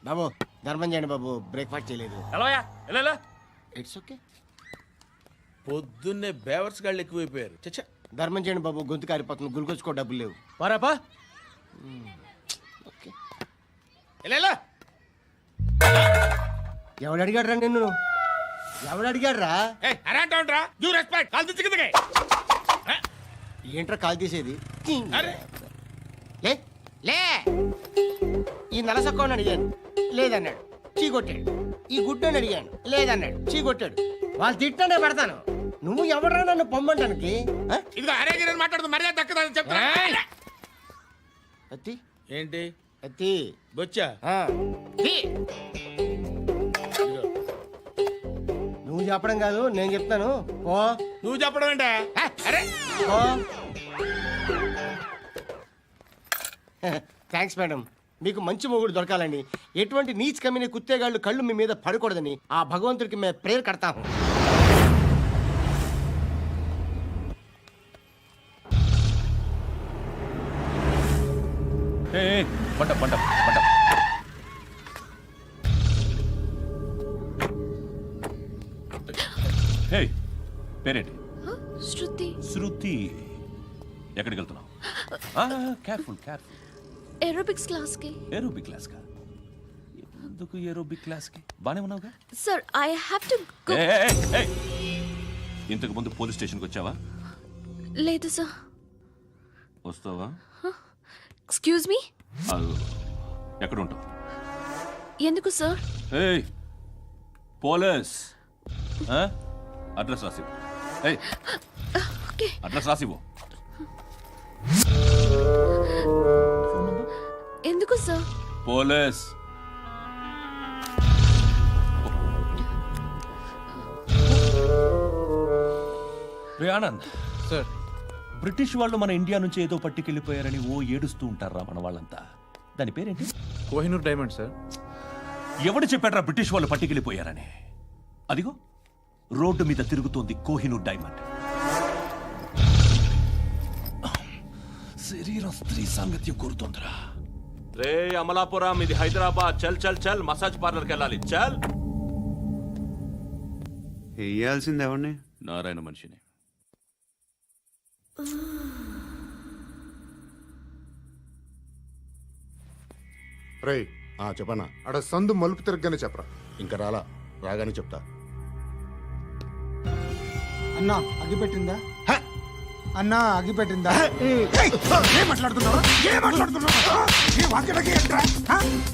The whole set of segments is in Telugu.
బాబు ధర్మం చేయండి బాబు, బ్రేక్ఫాస్ట్ చేయలేదు. It's okay. పొద్దున్నే బేవర్స్ గాళ్ళు ఎక్కువైపోయారు. చచ్చా, ధర్మం చేయండి బాబు, గొంతు కారిపోతుంది, గురికొచ్చుకో డబ్బులు లేవు. పారాపా. ఓకే. ఎవడు అడిగాడు రా నిన్ను? ఎవడు అడిగాడు రా? ఏంట్రా కాల్ తీసేది? లే లే. ఈ నలసక్కని అడిగాను, లేదన్నాడు, చీ కొట్టాడు. ఈ గుడ్డని అడిగాను, లేదన్నాడు, చీ కొట్టాడు. వాళ్ళు తిట్టానే పెడతాను. నువ్వు ఎవడరా నన్ను పొమ్మంటానికి? అత్తి ఏంటి అత్తి బొచ్చా? నువ్వు చెప్పడం కాదు, నేను చెప్తాను. ఓ నువ్వు చెప్పడం ఏంటా? అరే ఓ థ్యాంక్స్ మేడం. మీకు మంచి మొగుడు దొరకాలని, ఎటువంటి నీచ్ కమ్మిన కుత్తేగాళ్ళు కళ్ళు మీ మీద పడకూడదని ఆ భగవంతుడికి మేము ప్రేయర్ కడతాము. పేరేంటి? శృతి. శృతి. ఎక్కడికి వెళ్తున్నావు? Careful careful. ఏరోబిక్స్ క్లాస్ కి. ఏరోబిక్ క్లాస్ కా? ఎందుకు ఏరోబిక్ క్లాస్ కి? బానే ఉన్నావుగా? Sir I have to go. ఇంతకు ముందు పోలీస్ స్టేషన్కి వచ్చావా? లేదు సార్. వస్తావా? Excuse me. ఎక్కడ ఉంటావు? ఎందుకు సార్? పోలీస్ అడ్రస్ రాసివ్వు. ఓకే. అడ్రస్ రాసివ్వు. ఎందుకు సార్? పోలీస్. రే ఆనంద్ సార్, బ్రిటిష్ వాళ్ళు మన ఇండియా నుంచి ఏదో పట్టుకెళ్ళిపోయారని ఓ ఏడుస్తూ ఉంటారా మన వాళ్ళంతా. దాని పేరేంటి? Kohinoor diamond sir. ఎవడు చెప్పాడ్రా బ్రిటిష్ వాళ్ళు పట్టుకెళ్ళిపోయారని? అదిగో రోడ్డు మీద తిరుగుతోంది కోహినూర్ డైమండ్. శరీరం స్త్రీ సాంగత్యం కోరుతోందిరా. రే అమలాపురం, ఇది హైదరాబాద్. చల్ చల్ చల్, మసాజ్ పార్లర్కి వెళ్ళాలి. చల్. వేయాల్సింది ఎవరిని? నారాయణ మనిషిని. రే చెప్పనా? అడ సందు మలుపు తిరగగానే చెప్పరా. ఇంకా రాగానే చెప్తా. అన్నా అగిపెట్టిందా? అన్నా అగిపెట్టిందా? ఏం మాట్లాడుతున్నావు?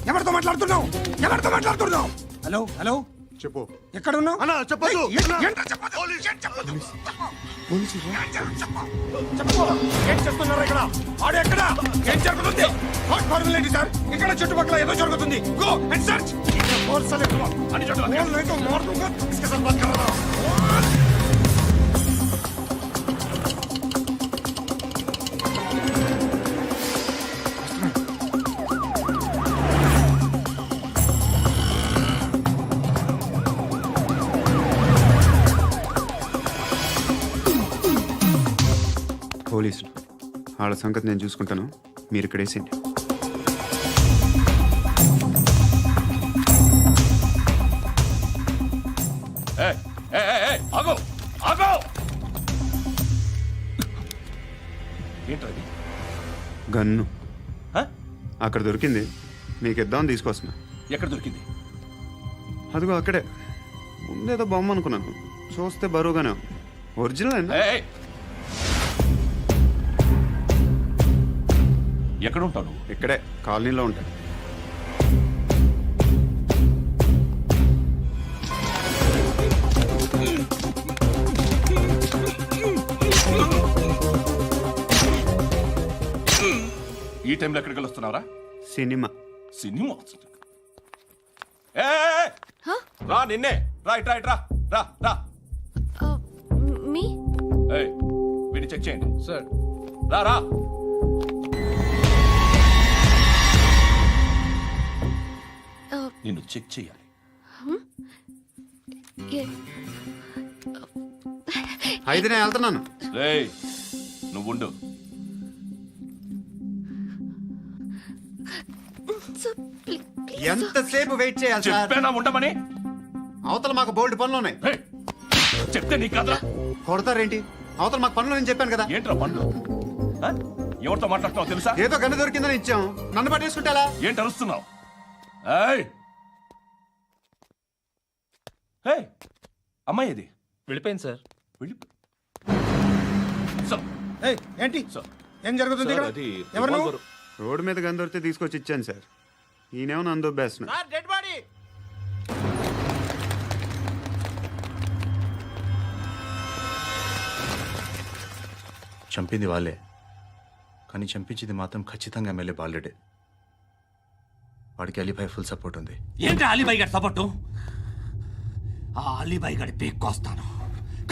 ఎవరితో మాట్లాడుతున్నావు? హలో హలో, చెప్పు. ఎక్కడ ఉన్నావు? అన్నా చెప్పదు. ఏం చేస్తున్నారు ఇక్కడ? ఆడు ఎక్కడ? ఏం జరుగుతుంది? వాట్ ఫార్మల్ ఏంటి సార్? ఇక్కడ చుట్టుపక్కల ఏదో జరుగుతుంది. Go and search. పోలీసులు వాళ్ళ సంగతి నేను చూసుకుంటాను, మీరు ఇక్కడ వేసేయండి. ఏంటది? గన్ను అక్కడ దొరికింది, మీకు ఇద్దామని తీసుకొస్తున్నా. ఎక్కడ దొరికింది? అదిగో అక్కడే. ముందేదో బొమ్మ అనుకున్నాను, చూస్తే బరువుగానే ఉంది. ఒరిజినల్ అండి. ఎక్కడ ఉంటావు నువ్వు? ఇక్కడే కాలనీలో ఉంటాను. ఈ టైంలో ఎక్కడికి వస్తున్నావురా? సినిమా. సినిమా? రా, నిన్నే. రైట్ రైట్ రా రా రా. మీ వీడిని చెక్ చేయండి సార్. రా రా. నిన్ను చెక్ చేయాలి. అయితే నేను వెళ్తున్నాను. రేయ్ నువ్వుండు. ప్లీజ్ ఎంతసేపు వెయిట్ చేయాలి సార్? చెప్పేనా ఉండమని? అవతల మాకు బోల్డ్ పనులు ఉన్నాయి. హే, చెప్తే నీకు కదరా? కొడతారేంటి? అవతల మాకు పనులు నేను చెప్పాను కదా. ఏంట్రా పండ్లు? ఆ? ఎవరితో మాట్లాడుతున్నావు తెలుసా? ఏదో గన్ను దొరికిందని ఇచ్చాం, నన్ను పట్టేసుకుంటా. ఏంటి అరుస్తున్నావు? ఏయ్! ఏయ్! అమ్మాయి ఇది వెళ్ళిపోయింది సార్. వెళ్ళి సార్, ఏంటి సార్. ఏం జరుగుతుంది ఇక్కడ? ఎవరు నువ్వు? రోడ్డు మీద గన్ను దొరికితే తీసుకొచ్చి ఇచ్చాను సార్. ఈయనేమో నన్ను దొబ్బేస్తున్నా. Dead body. చంపింది వాళ్ళే, కానీ చంపించింది మాత్రం ఖచ్చితంగా ఎమ్మెల్యే బాలుడే. వాడికి అలీభాయ్ ఫుల్ సపోర్ట్ ఉంది. ఏంటి అలీబాయి గారి సపోర్టు? ఆ అలీబాయి గారి పీక్ కోస్తాను,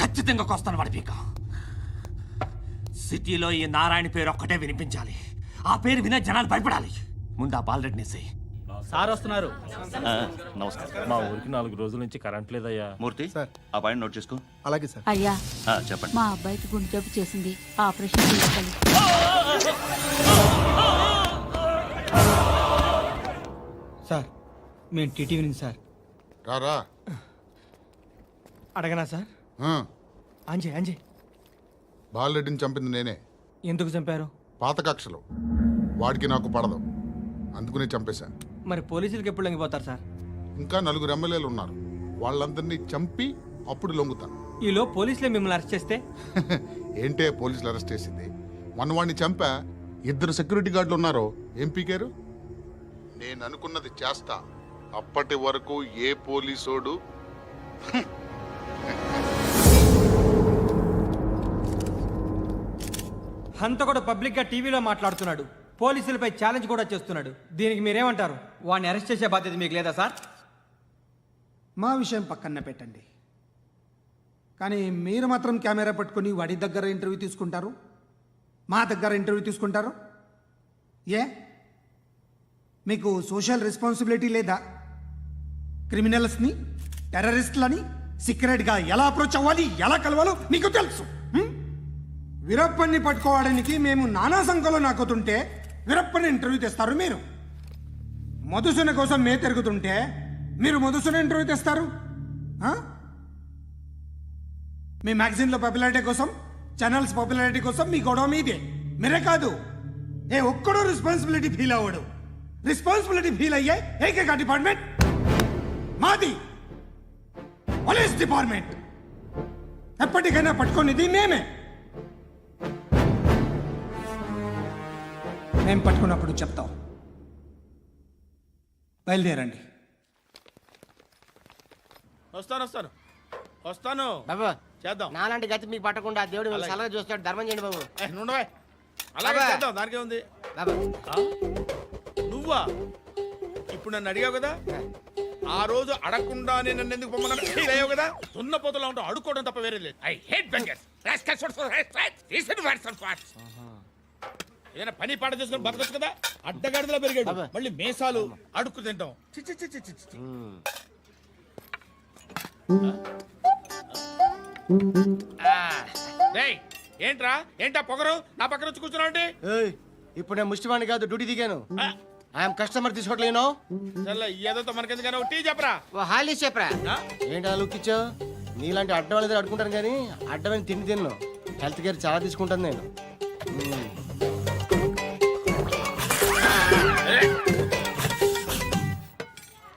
ఖచ్చితంగా కోస్తాను వాడి పీక. సిటీలో ఈ నారాయణ పేరు ఒక్కటే వినిపించాలి. ఆ పేరు వినే జనాలు భయపడాలి. ముందు ఆ బాలరెడ్డిని వేసేయ్. సార్ వస్తున్నారు. నమస్కారం. మా ఊరికి 4 రోజుల నుంచి కరెంట్ లేదయ్యా. మూర్తి, ఆ పాయింట్ నోట్ చేసుకో. అలాగే సార్. అయ్యా, చెప్పండి. మా అబ్బాయికి గుండె జబ్బు చేసింది, ఆపరేషన్ చేయాలి. సార్ మేము టీటీవీ నుంచి సార్. రారా. అడగనా సార్? ఆ, అంజే అంజే బాలరెడ్డిని చంపింది నేనే. ఎందుకు చంపారు? పాత కక్షలు వాడికి నాకు పడదు, అందుకునే చంపేశా. మరి పోలీసులకి ఎప్పుడు లొంగిపోతారు సార్? ఇంకా 4 ఎమ్మెల్యేలు ఉన్నారు, వాళ్ళందరినీ చంపి అప్పుడు లొంగుతా. ఈలో పోలీసులే మిమ్మల్ని అరెస్ట్ చేస్తే? ఏంటే పోలీసులు అరెస్ట్ చేసింది? మొన్న వాడిని చంపా, 2 సెక్యూరిటీ గార్డులు ఉన్నారు, ఏం పీకారు? నేను అనుకున్నది చేస్తా, అప్పటి వరకు ఏ పోలీసోడు హంతకుడు పబ్లిక్ గా టీవీలో మాట్లాడుతున్నాడు, పోలీసులపై ఛాలెంజ్ కూడా చేస్తున్నాడు. దీనికి మీరేమంటారు? వాడిని అరెస్ట్ చేసే బాధ్యత మీకు లేదా సార్? మా విషయం పక్కన పెట్టండి, కానీ మీరు మాత్రం కెమెరా పట్టుకొని వాడి దగ్గర ఇంటర్వ్యూ తీసుకుంటారు, మా దగ్గర ఇంటర్వ్యూ తీసుకుంటారు. ఏ మీకు సోషల్ రెస్పాన్సిబిలిటీ లేదా? క్రిమినల్స్ని, టెర్రరిస్టులని సీక్రెట్గా ఎలా అప్రోచ్ అవ్వాలి, ఎలా కలవాలో మీకు తెలుసు. వీరప్పన్ని పట్టుకోవడానికి మేము నానా సంఖ్యలో నాకుతుంటే వీరప్పని ఇంటర్వ్యూ తెస్తారు మీరు. మధుసూన కోసం మే తిరుగుతుంటే మీరు మధుసూన ఇంటర్వ్యూ తెస్తారు. మీ మ్యాగజైన్లో పాపులారిటీ కోసం, ఛానల్స్ పాపులారిటీ కోసం మీ గొడవ మీదే. మీరే కాదు, ఏ ఒక్కడో రెస్పాన్సిబిలిటీ ఫీల్ అవ్వడు. రెస్పాన్సిబిలిటీ ఫీల్ అయ్యే ఏకైక డిపార్ట్మెంట్ మాది, పోలీస్ డిపార్ట్మెంట్. ఎప్పటికైనా పట్టుకునేది మేమే. మేము పట్టుకున్నప్పుడు చెప్తాం. బయలుదేరండి. వస్తాను. బాబా చేద్దాం. నాలాంటి గతి మీకు పట్టకుండా దేవుడు మిమ్మల్ని సలహా చూస్తాడు. ధర్మం చేయండి బాబు. నుండవే, అలాగే అబ్బా. చేద్దాం, దానికే ఉంది. బాబా నువ్వా ఇప్పుడు నన్ను అడిగావు కదా, ఆ రోజు అడగకుండా నేను నన్ను ఎందుకు పొమ్మన్నా ఫీల్ అయ్యావు కదా. సున్న పోతలో ఉంటావు, అడుక్కోవడం తప్ప వేరే లేదు. I hate bangers. ఏదైనా పని పాట చేసుకుని బతకొచ్చు కదా. అడ్డగాడిదలా పెరిగాడు, మళ్ళీ మేసాలు అడుక్కు తింటాం. చి చి చి చి చి చి. డేయ్, ఏంట్రా ఏంటా పొగరు నా పక్కన వచ్చి కూర్చున్నావు అంటే? ఏయ్, ఇప్పుడు నేను ముష్టివాణి కాదు, డ్యూటీ దిగాను. ఐఎమ్ కస్టమర్ తీసుకోవట్లేను. చల్ల ఏదో మనకెందుకైనా టీ చెప్పరా. హాలీస్ చెప్పరా. ఏంటి లుక్ ఇచ్చావు? నీలాంటి అడ్డం వాళ్ళ దగ్గర అడుకుంటాను, కానీ అడ్డమైన తిండి తిన్ను. హెల్త్ కేర్ చాలా తీసుకుంటాను నేను.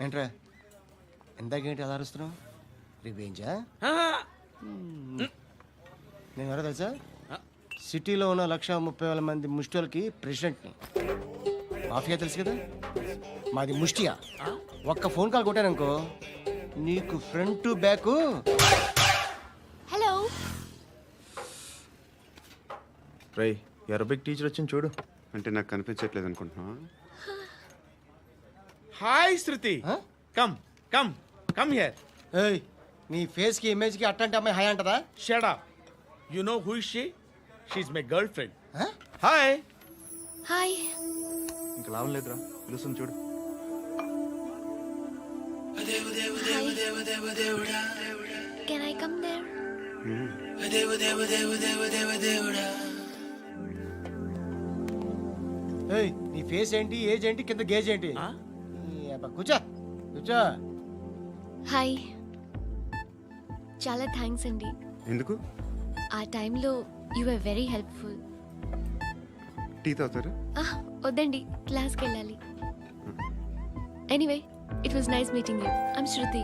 ఏంట్రా ఇందాకేంటి అలా అరుస్తున్నావు? రివేంజా? నేను ఎవరో తెలుసా? సిటీలో ఉన్న 130,000 మంది ముష్టిలకి ప్రెసిడెంట్ని. మాఫియా తెలుసు కదా, మాది ముష్టియా. ఒక్క ఫోన్ కాల్ కొట్టాననుకో, నీకు ఫ్రంట్ టు బ్యాక్. హలో. రై, అరబిక్ టీచర్ వచ్చింది చూడు. అంటే నాకు కనిపించట్లేదు అనుకుంటున్నా. Hi Shruti, come come come here. ఏయ్, నీ ఫేస్ కి ఇమేజ్ కి అట్టంటే అమ్మాయి హాయ్ అంటదా? Shut up. You know who is she? She is my girl friend. Hi. Hi. ఇంకా లాభం లేదురా, పిలుస్తుంది చూడు. Can I come there? ఏయ్, నీ ఫేస్ ఏంటి, ఏజ్ ఏంటి, కింద గేజ్ ఏంటి? కూర్చో కూర్చో. హాయ్. చాలా థ్యాంక్స్ అండి. ఎందుకు? ఆ టైంలో you are very helpful. Tea తాగుతారా? వద్దండి, క్లాస్కి వెళ్ళాలి. Anyway, it was nice meeting you. I'm Shruti.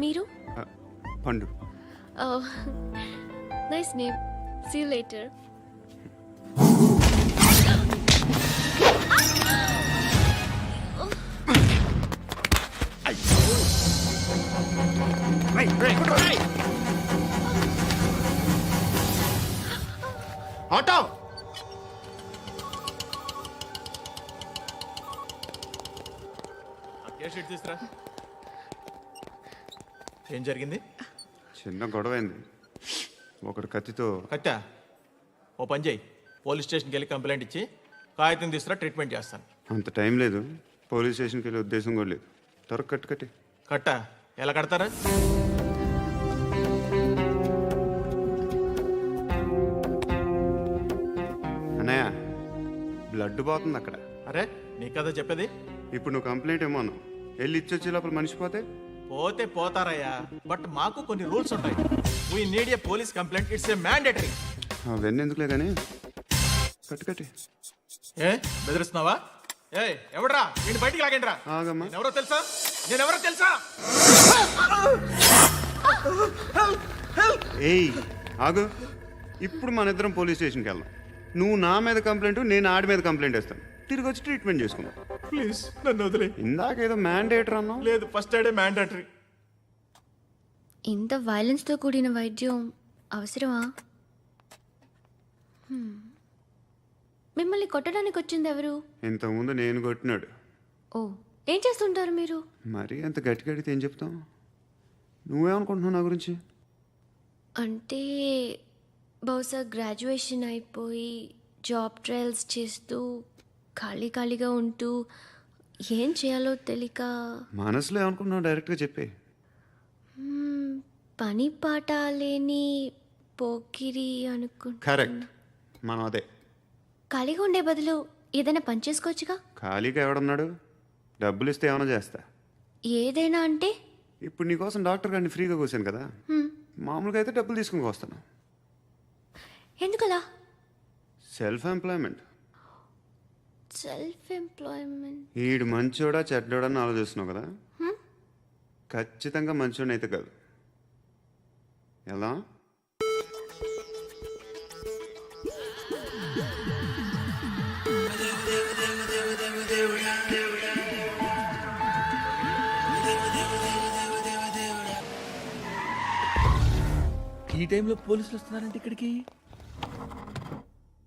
మీరు? Pandu. Nice name. See you later. Auto. తీసురా. ఏం జరిగింది? చిన్న గొడవ అయింది. ఒకడు కత్తితో. కట్టా? ఓ పని చేయి, పోలీస్ స్టేషన్కి వెళ్ళి కంప్లైంట్ ఇచ్చి కాగితం తీసుకురా, ట్రీట్మెంట్ చేస్తాను. అంత టైం లేదు. పోలీస్ స్టేషన్కి వెళ్ళే ఉద్దేశం కూడా లేదు. త్వరగా కట్టి. కట్టా? ఎలా కడతారా? అన్నయ్య, బ్లడ్ పోతుంది అక్కడ. అరే నీ కదా చెప్పేది. ఇప్పుడు నువ్వు కంప్లైంట్ ఏమో అన్నావు. వెళ్ళి ఇచ్చొచ్చే లోపల మనిషి పోతే పోతే పోతారయ్యా, బట్ మాకు కొన్ని రూల్స్ ఉంటాయి. We need a police complaint, it's a mandatory. అవన్నీ ఎందుకులే కానీ కట్టి. ఏ బెదిరిస్తున్నావా? ఏ ఎవడ్రా నేను బయటికి లాగండిరా. ఆగమ్మా. నేనెవరో తెలుసా? ఏయ్ ఆగు. ఇప్పుడు మన ఇద్దరం పోలీస్ స్టేషన్కి వెళ్దాం. నువ్వు నా మీద కంప్లైంట్, నేను ఆడి మీద కంప్లైంట్ వేస్తాను. తిరిగి వచ్చి ట్రీట్మెంట్ చేసుకుందాం. ప్లీజ్ నన్ను వదిలే. ఇందాక ఏదో మ్యాండేటర్ అన్నావు. లేదు, ఫస్ట్ ఎయిడే మ్యాండేటరీ. ఇంత వైలెన్స్తో కూడిన వైద్యం అవసరమా? మిమ్మల్ని కొట్టడానికి వచ్చింది ఎవరు? ఇంతకుముందు నేను కొట్టినాడు. ఓ, ఏం చేస్తుంటారు మీరు? మరి అంత గట్టి అడిగితే ఏం చెప్తావు? నువ్వేమనుకుంటున్నావు నా గురించి? అంటే బహుశా గ్రాడ్యుయేషన్ అయిపోయి జాబ్ ట్రయల్స్ చేస్తూ ఖాళీగా ఉంటూ ఏం చేయాలో తెలియక. మనసులో ఏమనుకుంటున్నావు డైరెక్ట్గా చెప్పే. పని పాట లేని పోకిరి అనుకుంటా. కరెక్ట్, మనం అదే. ఖాళీగా ఉండే బదులు ఏదైనా పని చేసుకోవచ్చుగా. ఖాళీగా ఎవడున్నాడు? డబ్బులు ఇస్తే ఏమైనా చేస్తా. ఏదైనా అంటే? ఇప్పుడు నీకోసం డాక్టర్ గారిని ఫ్రీగా కూర్చాను కదా. మామూలుగా అయితే డబ్బులు తీసుకుని వస్తాను. ఎందుకలా? Self employment. ఈడు మంచోడా చెడ్డోడా అని ఆలోచిస్తున్నావు కదా. ఖచ్చితంగా మంచోడని అయితే కాదు. ఎలా? ఈ టైంలో పోలీసులు వస్తున్నారంటే ఇక్కడికి.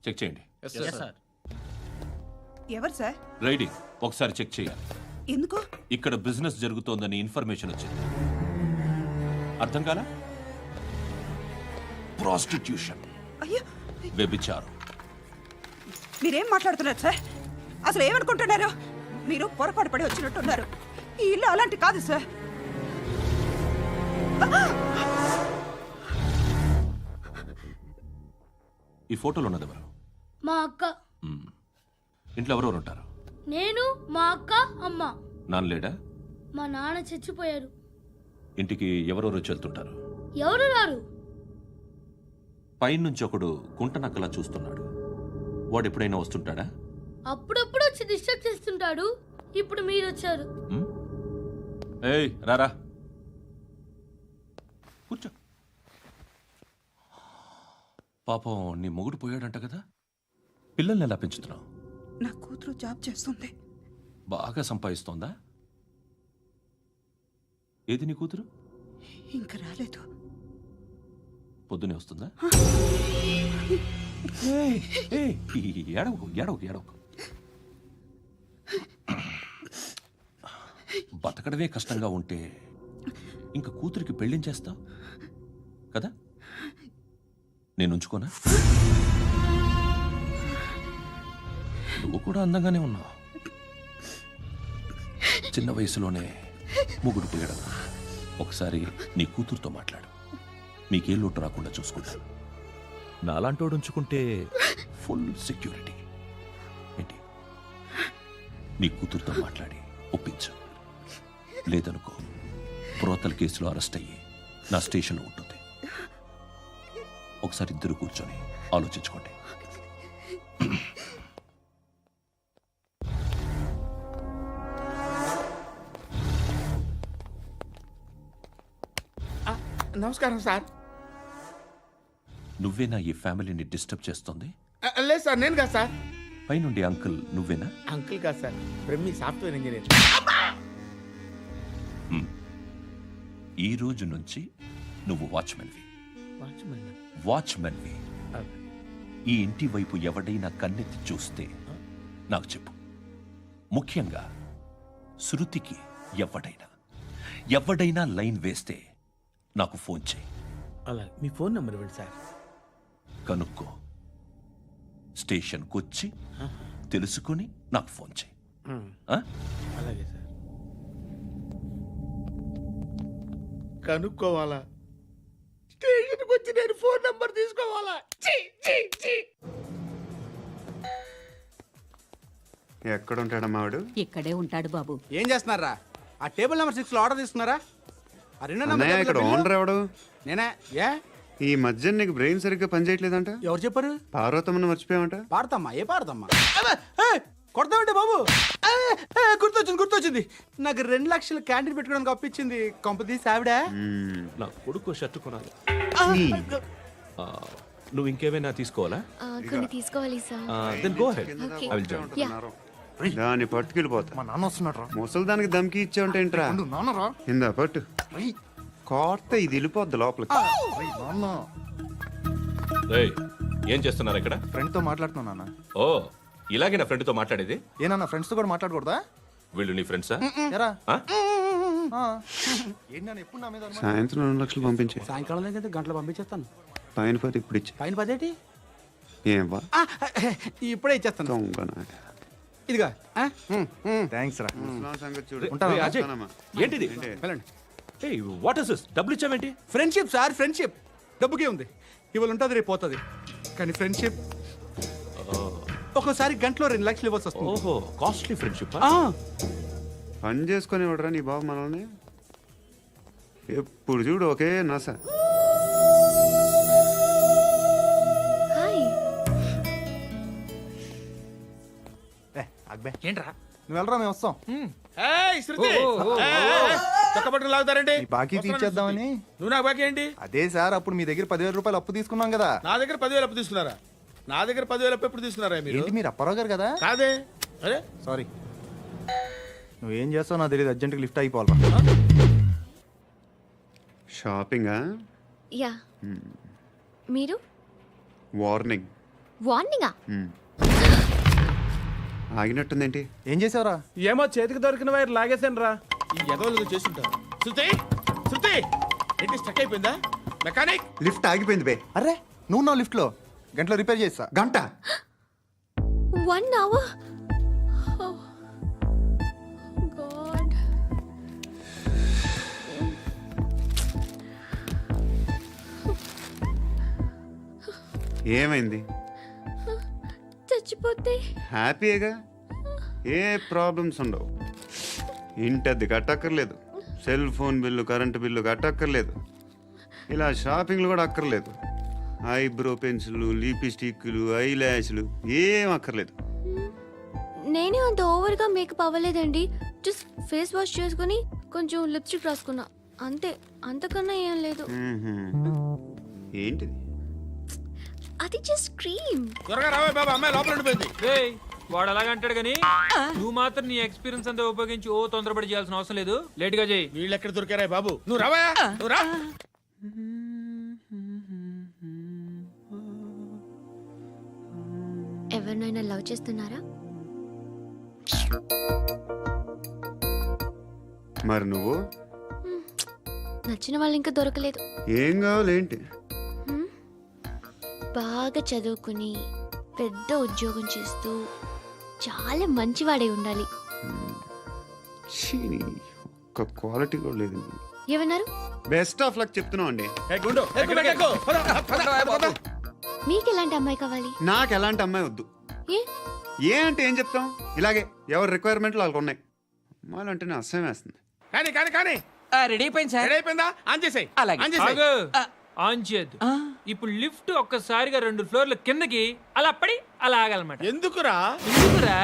చెక్ చేయండి. ఎవరు సార్? రైడింగ్ ఒకసారి చెక్ చేయాలి. ఎందుకు? ఇక్కడ బిజినెస్ జరుగుతోందని ఇన్ఫర్మేషన్ వచ్చింది. అర్థం కాలా? ప్రాస్టిట్యూషన్, అయ్యో, వ్యభిచారం. మీరేం మాట్లాడుతున్నారు సార్? అసలు ఏమనుకుంటున్నారు? మీరు పొరపాటు పడి వచ్చినట్టున్నారు. ఈ ఇల్లు అలాంటి కాదు సార్. ఈ ఫోటోలో ఉన్నది ఎవరు? మా అక్క. ఇంట్లో ఎవరెవరు ఉంటారు? నేను, మా అక్క, అమ్మ. నాన్న లేడా? మా నాన్న చచ్చిపోయారు. ఇంటికి ఎవరెవరు వచ్చి వెళ్తుంటారు? ఎవరు రారు. పైనుంచి ఒకడు కుంటనక్కలా చూస్తున్నాడు. వాడు ఎప్పుడైనా వస్తుంటాడా? అప్పుడప్పుడు వచ్చి డిస్టర్బ్ చేస్తుంటాడు. ఇప్పుడు మీరు వచ్చారు. ఏయ్ రారా, కూర్చో. పాపం నీ మొగుడు పోయాడంట కదా. పిల్లల్ని ఎలా పెంచుతున్నావు? నా కూతురు జాబ్ చేస్తుంది. బాగా సంపాదిస్తోందా? ఏది నీ కూతురు? ఇంకా రాలేదు. పొద్దునే వస్తుందా? ఏడవకు. బతకడమే కష్టంగా ఉంటే ఇంకా కూతురికి పెళ్ళించేస్తావు కదా. నేను ఉంచుకోనా? నువ్వు కూడా అందంగానే ఉన్నావు. చిన్న వయసులోనే ముగ్గురు పోయడం. ఒకసారి నీ కూతురుతో మాట్లాడు. మీకే లోటు రాకుండా చూసుకుంటాను. నాలాంటోడు ఉంచుకుంటే ఫుల్ సెక్యూరిటీ. ఏంటి, నీ కూతురుతో మాట్లాడి ఒప్పించు. లేదనుకో, ప్రోతల కేసులో అరెస్ట్ అయ్యి నా స్టేషన్లో ఉంటుంది. ఒకసారి ఇద్దరు కూర్చొని ఆలోచించుకోండి. నమస్కారం సార్. నువ్వేనా ఈ ఫ్యామిలీని డిస్టర్బ్ చేస్తుంది? లేదు సార్, నేను కాదు సార్. పైనుండి అంకుల్ నువ్వేనా? అంకుల్ కాదు సార్, బ్రహ్మి సాఫ్ట్వేర్ ఇంజనీర్. ఈ రోజు నుంచి నువ్వు వాచ్మెన్వి. వాచ్మెన్ వాచ్మెన్వి. ఈ ఇంటి వైపు ఎవడైనా కన్నెత్తి చూస్తే నాకు చెప్పు. ముఖ్యంగా శృతికి ఎవడైనా లైన్ వేస్తే నాకు ఫోన్ చేయి. అలా మీ ఫోన్ నెంబర్ ఇవ్వండి సార్. కనుక్కో, స్టేషన్కి వచ్చి తెలుసుకుని నాకు ఫోన్ చేయి. ఆ? అలాగే సార్. కనుక్కోవాలా? స్టేషన్కి వచ్చి నేను ఫోన్ నెంబర్ తీసుకోవాలా? ఎక్కడ ఉంటాడమ్మా వాడు? ఇక్కడే ఉంటాడు బాబు. ఏం చేస్తున్నారా? ఆ టేబుల్ నెంబర్ 6 లో ఆర్డర్ తీసుకున్నారా? ఆ రెండో నెంబర్ అన్నయ్య, ఇక్కడ ఓనర్ ఎవడు? నేనే. ఏ ఈ మధ్య నీకు బ్రెయిన్ సరిగ్గా పనిచేయట్లేదంట. ఎవరు చెప్పారు? పార్వతమ్మను మర్చిపోయామంట. పాడతామ్మా? ఏ పాడతామ్మా? కొడతామంటే బాబు. గుర్తొచ్చింది. నాకు 2 లక్షలు క్యాంటీన్ పెట్టుకోవడానికి అప్పించింది కొంపతీసి ఆవిడ. నా కొడుకు షర్ట్ కొనాలి. నువ్వు ఇంకేమైనా తీసుకోవాలా? కొన్ని తీసుకోవాలి sir. Then go ahead. Okay. I will join. దాన్ని పట్టుకెళ్ళిపోతా. మా నాన్న వస్తున్నాడు. ముసలి దానికి దమ్కి ఇచ్చావంటే ఏంట్రా? నాన్నరా ఇందా పట్టు. కోర్త ఇది వెళ్ళిపోద్ది లోపలికి. నాన్న ఏం చేస్తున్నారు ఇక్కడ? ఫ్రెండ్ తో మాట్లాడుతున్నా నాన్న. ఓ, ఇలాగే నా ఫ్రెండ్తో మాట్లాడేది? ఏనా ఫ్రెండ్స్ తో కూడా మాట్లాడకూడదా? వీళ్ళు నీ ఫ్రెండ్సా? ఎరా ఏంటి నాన్న ఎప్పుడు నా మీద అనుమానం? సాయంత్రం 2 లక్షలు పంపించే. సాయంకాలం దగ్గర గంటలు పంపించేస్తాను. పైన పోతే ఇప్పుడు ఇచ్చే. పైన 10 ఏం వా ఇప్పుడే ఇచ్చేస్తాను. దొంగనా. ఇదిగా థ్యాంక్స్ రా. ముసలాం సంగతి చూడు. ఏయ్, అజయ్, ఏంటిది? వెళ్ళండి. ఏయ్, వాట్ ఇస్ దిస్? డబ్బులు ఇచ్చావేంటి? Friendship sir, friendship. డబ్బుకే ఉంది. ఇవాళ ఉంటుంది, రేపు పోతుంది. కానీ ఫ్రెండ్షిప్ ఒక్కోసారి గంటలో 2 లక్షలు ఇవ్వాల్సి వస్తుంది. ఓహో, కాస్ట్లీ ఫ్రెండ్షిప్. పని చేసుకొని ఇవ్వడరా నీ బాబు మనల్ని? ఎప్పుడు చూడు ఒకే నస. హాయ్. అక్బే ఏంట్రా? నువ్వు వెళ్ళరా, మేము వస్తాం. ఏయ్, శృతి! ఏయ్, చొక్కా పట్టుకుని లాగుతారేంటి? ఈ బాకీ తీర్చేద్దామని. నువ్వు నాకు బాకీ ఏంటి? అదే సార్, అప్పుడు మీ దగ్గర 10,000 రూపాయలు అప్పు తీసుకున్నాం కదా. నా దగ్గర 10,000 అప్పు తీసుకున్నారా? నా దగ్గర 10,000 అప్పు ఎప్పుడు తీసుకున్నారా మీరు? ఏంటి మీరు అప్పారావు గారు కదా? కాదే. అరే సారీ. నువ్వేం చేస్తావు నాకు తెలియదు, అర్జెంట్గా లిఫ్ట్ అయిపోవాలరా. షాపింగా? యా. మీరు? వార్నింగ్. వార్నింగా? ఆగినట్టుందేంటి? ఏం చేసావురా? ఏమో చేతికి దొరికిన వైర్ లాగేసాను రా. ఈ ఎదవలు చేస్తుంటారు. శృతి! శృతి! ఏంటి స్టక్ అయిపోయిందా? మెకానిక్! లిఫ్ట్ ఆగిపోయింది బే. అరే నువ్వు నా లిఫ్ట్లో గంటలో రిపేర్ చేస్తా. గంట? 1 hour? Oh. God. ఏమైంది? చచ్చిపోతే? హ్యాపీగా, ఏ ప్రాబ్లమ్స్ ఉండవు. ఇంటద్ది కట్టక్కర్లేదు, cell phone bill, current bill కట్టక్కర్లేదు, ఇలా షాపింగ్లు కూడా అక్కర్లేదు. ఐబ్రో పెన్సిల్, లిప్స్టిక్లు, ఐ ల్యాష్లు ఏం అక్కర్లేదు. నేనే అంత ఓవర్గా మేకప్ అవ్వలేదండి. జస్ట్ ఫేస్ వాష్ చేసుకుని కొంచెం లిప్స్టిక్ రాసుకున్నా అంతే. అంతకన్నా ఏం లేదు. ఏంటిది? అది జస్ట్ క్రీమ్. త్వరగా రావే బాబా, అమ్మాయి లోపల ఉండిపోయింది. వాడు అలాగంటాడు కానీ నువ్వు మాత్రం నీ ఎక్స్పీరియన్స్ అంతా ఉపయోగించి తొందరపడి చేయాల్సిన అవసరం లేదు. లేట్ గా చేయి. వీళ్ళు ఎక్కడ దొరికారా బాబు? నువ్వు రావా, నువ్వు రా. ఎవరినైనా లవ్ చేస్తున్నారా? మరి నువ్వు? నచ్చిన వాళ్ళు ఇంకా దొరకలేదు. ఏం కావాలేంటి? బాగా చదువుకుని పెద్ద ఉద్యోగం చేస్తూ చాలా మంచివాడై ఉండాలి. ఒక్క క్వాలిటీ కూడా లేదు. ఏమన్నారు? బెస్ట్ ఆఫ్ లక్ చెప్తున్నావు అండి. మీకు ఎలాంటి అమ్మాయి కావాలి? నాకు ఎలాంటి అమ్మాయి వద్దు. ఏ ఏ అంటే ఏం చెప్తాం, ఇలాగే ఎవరి రిక్వైర్మెంట్లు వాళ్ళకు ఉన్నాయి. అమ్మాయిలు అంటేనే అసహ్యం వేస్తుంది. కానీ కానీ కానీ రెడీ అయిపోయింది సార్. రెడీ అయిపోయిందా? ఆన్ చేసేయ్. అలాగే. ఆన్ చేసేయ్. ఆగు. ఆన్ చేయద్దు. ఇప్పుడు లిఫ్ట్ ఒక్కసారిగా 2 ఫ్లోర్ల కిందకి అలా పడి అలా ఆగాలన్నమాట. ఎందుకురా? ఎందుకురా?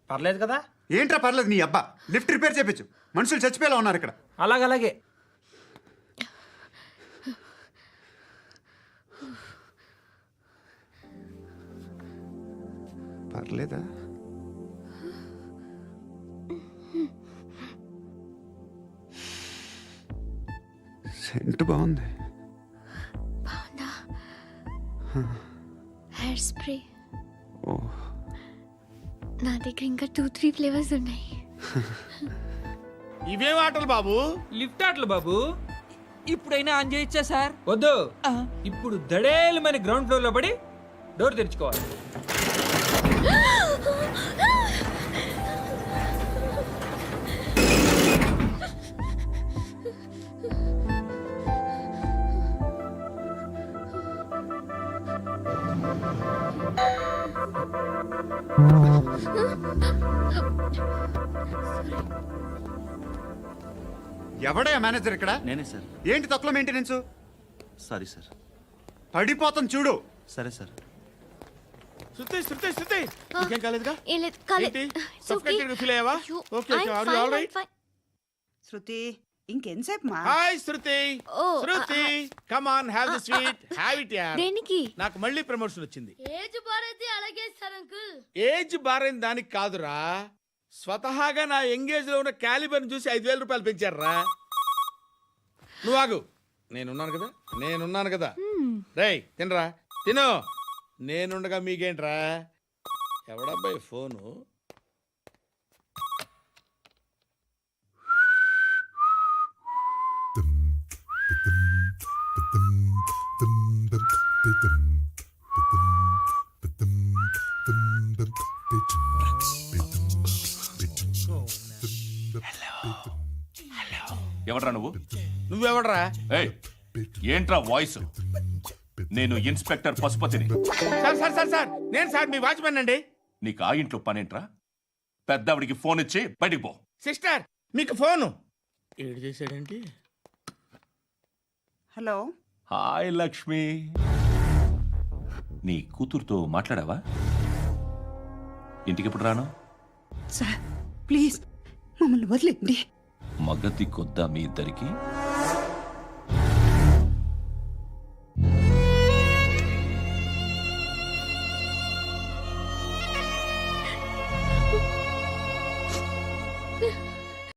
పర్లేదు కదా? ఏంట్రా పర్లేదు నీ అబ్బా, లిఫ్ట్ రిపేర్ చేయించు. మనుషులు చచ్చిపోయేలా ఉన్నారు ఇక్కడ. అలాగే. పర్లేదా? సెంట్ బాగుంది. బాగుందా? Hair spray. ఓ, నా దగ్గర ఇంకా 2-3 ఫ్లేవర్స్ ఉన్నాయి. ఇవేం ఆటలు బాబు? లిఫ్ట్ ఆటలు బాబు. ఇప్పుడైనా ఆన్ చేయొచ్చా సార్? వద్దు. ఇప్పుడు దడేలు మన గ్రౌండ్ ఫ్లోర్ లో పడి డోర్ తెరుచుకోవాలి. ఎవడయ్యా మేనేజర్ ఇక్కడ? నేనే సార్. ఏంటి తక్కువ మెయింటెనెన్స్? Sorry sir. పడిపోతాం చూడు. సరే సార్. శృతి శృతి శృతి నీకేం కాలేదుగా? ఏం లేదు, కాలేదు. ఏంటి? It's okay. Suffocated గా feel అయ్యావా? అయ్యో, Okay, okay. I'm Are you fine, all right? I'm fine. శృతి ఇంకెంతసేపు మా hi Shruti. Oh, Shruti come on have the sweet. Have it యార్. దేనికి? నాకు మళ్ళీ ప్రమోషన్ వచ్చింది. ఏజ్ బారైతే అలాగే సార్ అంకుల్. ఏజ్ బారైన దానికి కాదురా, స్వతహాగా నా ఎంగేజ్ లో ఉన్న క్యాలిబర్ చూసి 5,000 రూపాయలు పెంచారా. నువ్వు ఆగు, నేనున్నాను కదా. రేయ్ తినరా, తిను. నేనుండగా మీకేంట్రా? ఎవడబ్బాయి ఫోను? ఎవడ్రా నువ్వు? నువ్వెవడరా? ఏయ్, ఏంట్రా వాయిస్? నేను ఇన్స్పెక్టర్ పశుపతిని. సార్ సార్ సార్ సార్ నేను సార్ మీ వాచ్మెన్ అండి. నీకు ఆ ఇంట్లో పనేంట్రా? పెద్దవిడికి ఫోన్ ఇచ్చి బయటికి పో. సిస్టర్ మీకు ఫోను. ఏడు చేశాడేంటి? హలో. హాయ్ లక్ష్మి. నీ కూతురుతో మాట్లాడావా? ఇంటికి ఎప్పుడు రాను? సార్ ప్లీజ్ మమ్మల్ని వదిలేండి. మగతి కొద్దా మీ ఇద్దరికి?